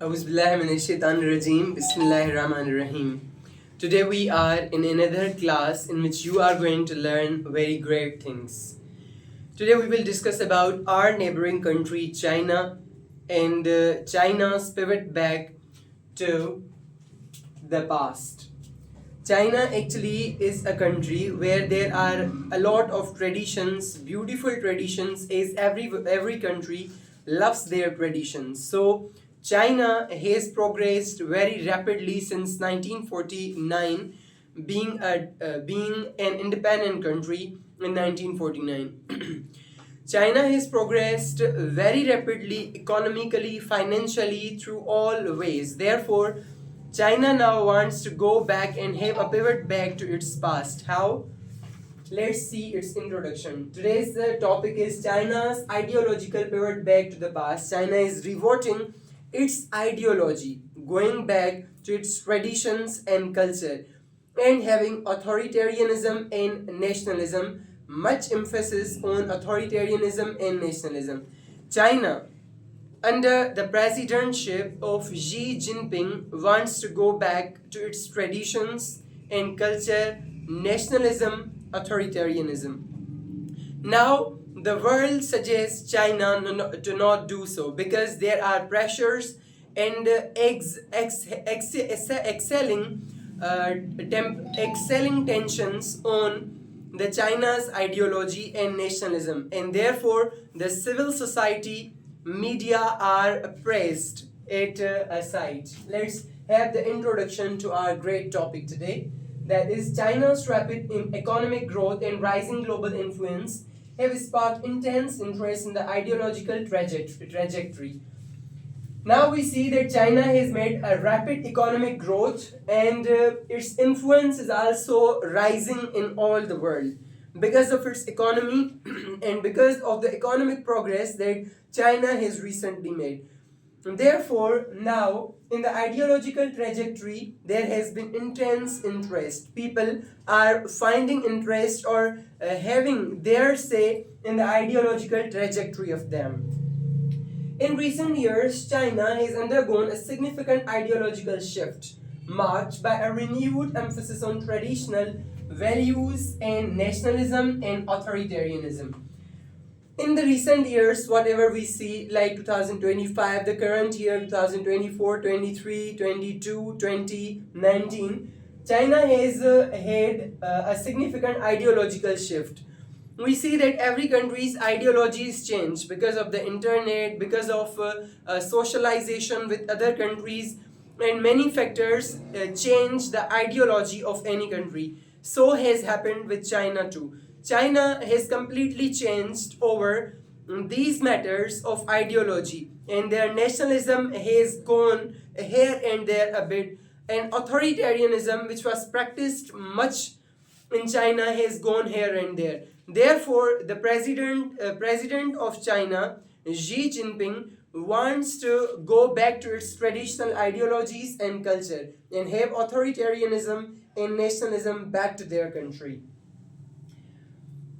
Auzubillahiminashaitanirrajim. Bismillahirrahmanirrahim. Today we are in another class in which you are going to learn very great things. Today we will discuss about our neighboring country China and China's pivot back to the past. China actually is a country where there are a lot of traditions, beautiful traditions, as every country loves their traditions. So China has progressed very rapidly since 1949, being an independent country in 1949. China has progressed very rapidly economically, financially, through all ways. Therefore, China now wants to go back and have a pivot back to its past. How? Let's see its introduction. Today's topic is China's ideological pivot back to the past. China is reverting its ideology, going back to its traditions and culture, and having authoritarianism and nationalism. Much emphasis on authoritarianism and nationalism. China, under the presidentship of Xi Jinping, wants to go back to its traditions and culture, nationalism, authoritarianism. Now, the world suggests China to not do so because there are pressures and excelling tensions on the China's ideology and nationalism, and therefore the civil society, media are praised it aside. Let's have the introduction to our great topic today. That is, China's rapid economic growth and rising global influence have sparked intense interest in the ideological trajectory. Now we see that China has made a rapid economic growth, and its influence is also rising in all the world because of its economy and because of the economic progress that China has recently made. Therefore, now in the ideological trajectory, there has been intense interest. People are finding interest or having their say in the ideological trajectory of them. In recent years, China has undergone a significant ideological shift, marked by a renewed emphasis on traditional values and nationalism and authoritarianism. In the recent years, whatever we see, like 2025, the current year, 2024, 23, 22, 2019, China has had a significant ideological shift. We see that every country's ideologies change because of the internet, because of socialization with other countries, and many factors change the ideology of any country. So has happened with China too. China has completely changed over these matters of ideology, and their nationalism has gone here and there a bit, and authoritarianism, which was practiced much in China, has gone here and there. Therefore, the president of China, Xi Jinping, wants to go back to its traditional ideologies and culture and have authoritarianism and nationalism back to their country.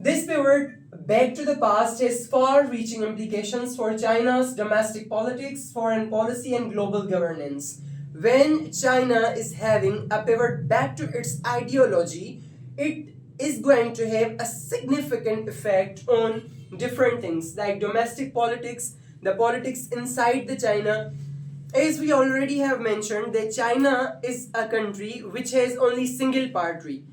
This pivot back to the past has far-reaching implications for China's domestic politics, foreign policy, and global governance. When China is having a pivot back to its ideology, it is going to have a significant effect on different things like domestic politics, the politics inside the China. As we already have mentioned, that China is a country which has only single party.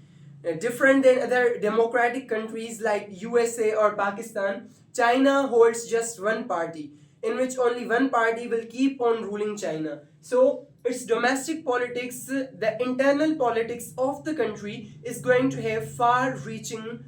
Different than other democratic countries like USA or Pakistan, China holds just one party, in which only one party will keep on ruling China. So its domestic politics, the internal politics of the country, is going to have far-reaching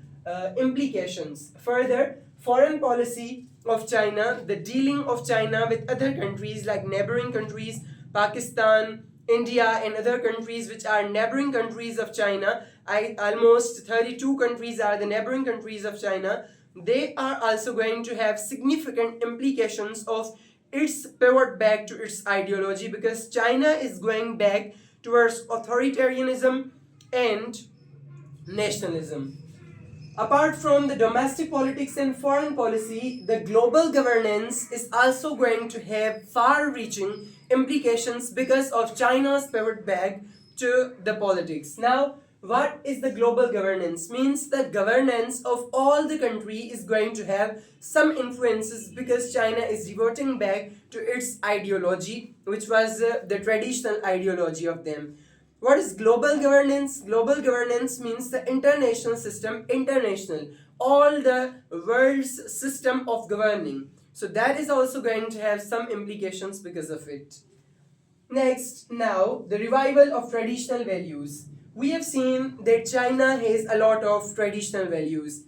implications. Further, foreign policy of China, the dealing of China with other countries like neighboring countries, Pakistan, India, and other countries which are neighboring countries of China. Almost 32 countries are the neighboring countries of China. They are also going to have significant implications of its pivot back to its ideology, because China is going back towards authoritarianism and nationalism. Apart from the domestic politics and foreign policy, the global governance is also going to have far-reaching implications because of China's pivot back to the politics. Now, what is the global governance? Means the governance of all the country is going to have some influences because China is reverting back to its ideology, which was the traditional ideology of them. What is global governance? Global governance means the international system, international, all the world's system of governing. So that is also going to have some implications because of it. Next, now the revival of traditional values. We have seen that China has a lot of traditional values.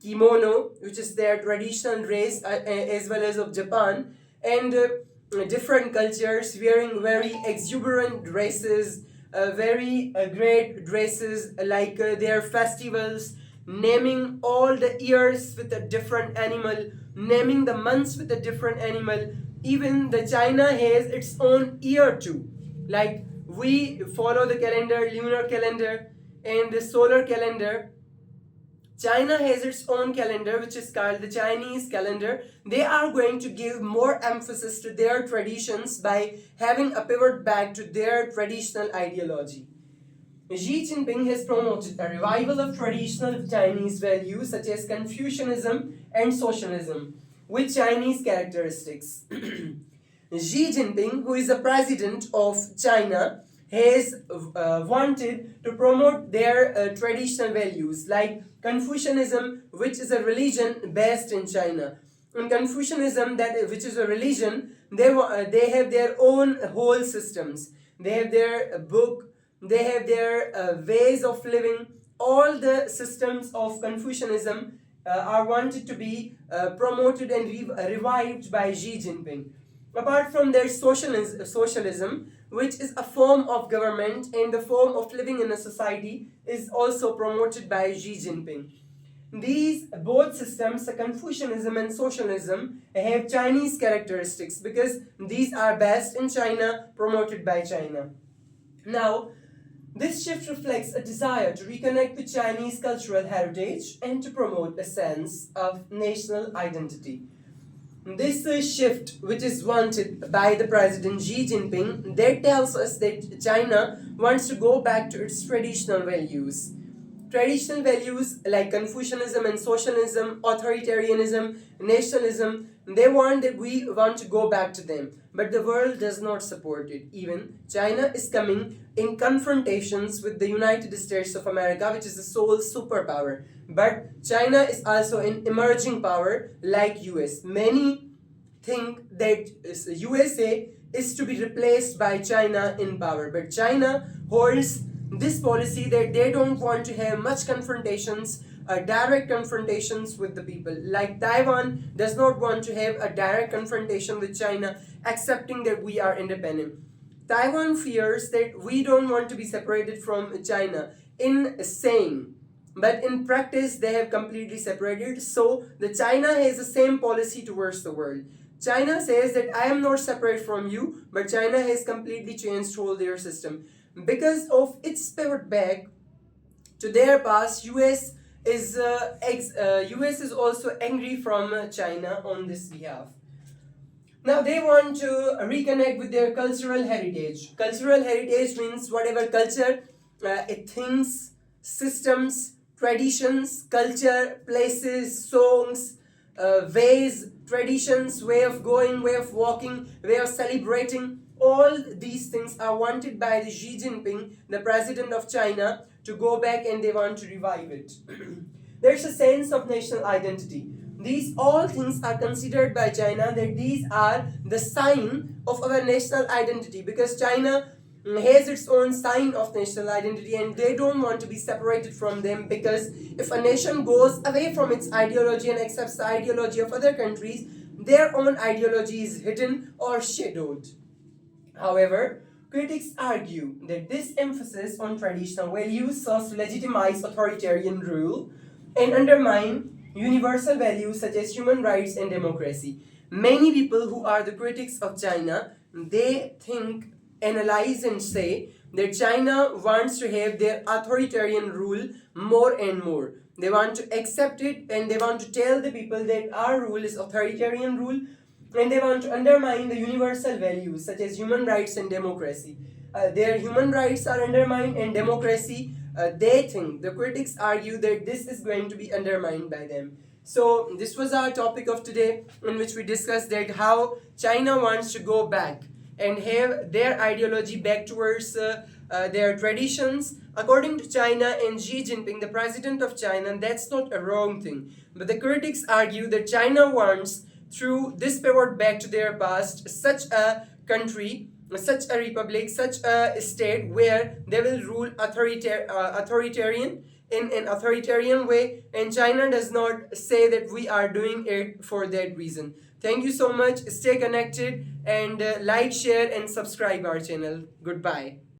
Kimono, which is their traditional dress, as well as of Japan, and different cultures wearing very exuberant dresses, very great dresses, like their festivals, naming all the years with a different animal, naming the months with a different animal. Even the China has its own year too. Like we follow the calendar, lunar calendar and the solar calendar. China has its own calendar, which is called the Chinese calendar. They are going to give more emphasis to their traditions by having a pivot back to their traditional ideology. Xi Jinping has promoted a revival of traditional Chinese values such as Confucianism and socialism with Chinese characteristics. Xi Jinping, who is the president of China, has wanted to promote their traditional values like Confucianism, which is a religion based in China. In Confucianism, which is a religion, they have their own whole systems. They have their book, they have their ways of living. All the systems of Confucianism are wanted to be promoted and revived by Xi Jinping. Apart from their socialism, which is a form of government and the form of living in a society, is also promoted by Xi Jinping. These both systems, the Confucianism and socialism, have Chinese characteristics because these are based in China, promoted by China. Now, this shift reflects a desire to reconnect with Chinese cultural heritage and to promote a sense of national identity. This shift, which is wanted by the President Xi Jinping, that tells us that China wants to go back to its traditional values. Traditional values like Confucianism and socialism, authoritarianism, nationalism, they want that we want to go back to them. But the world does not support it. Even China is coming in confrontations with the United States of America, which is the sole superpower. But China is also an emerging power like US. Many think that USA is to be replaced by China in power. But China holds this policy that they don't want to have much confrontations, direct confrontations with the people. Like Taiwan does not want to have a direct confrontation with China, accepting that we are independent. Taiwan fears that we don't want to be separated from China in saying, but in practice they have completely separated. So the China has the same policy towards the world. China says that I am not separate from you, but China has completely changed whole their system. Because of its pivot back to their past, US is also angry from China on this behalf. Now they want to reconnect with their cultural heritage. Cultural heritage means whatever culture, things, systems, traditions, culture, places, songs, ways, traditions, way of going, way of walking, way of celebrating. All these things are wanted by the Xi Jinping, the president of China, to go back and they want to revive it. There's a sense of national identity. These all things are considered by China that these are the sign of our national identity because China has its own sign of national identity and they don't want to be separated from them because if a nation goes away from its ideology and accepts the ideology of other countries, their own ideology is hidden or shadowed. However, critics argue that this emphasis on traditional values serves to legitimize authoritarian rule and undermine universal values such as human rights and democracy. Many people who are the critics of China, they think, analyze and say that China wants to have their authoritarian rule more and more. They want to accept it and they want to tell the people that our rule is authoritarian rule. and they want to undermine the universal values such as human rights and democracy. Their human rights are undermined, and democracy, they think, the critics argue that this is going to be undermined by them. So this was our topic of today, in which we discussed that how China wants to go back and have their ideology back towards their traditions. According to China and Xi Jinping, the president of China, that's not a wrong thing. But the critics argue that China wants, through this pivot back to their past, such a country, such a republic, such a state where they will rule authoritarian in an authoritarian way, and China does not say that we are doing it for that reason. Thank you so much. Stay connected and like, share, and subscribe our channel. Goodbye.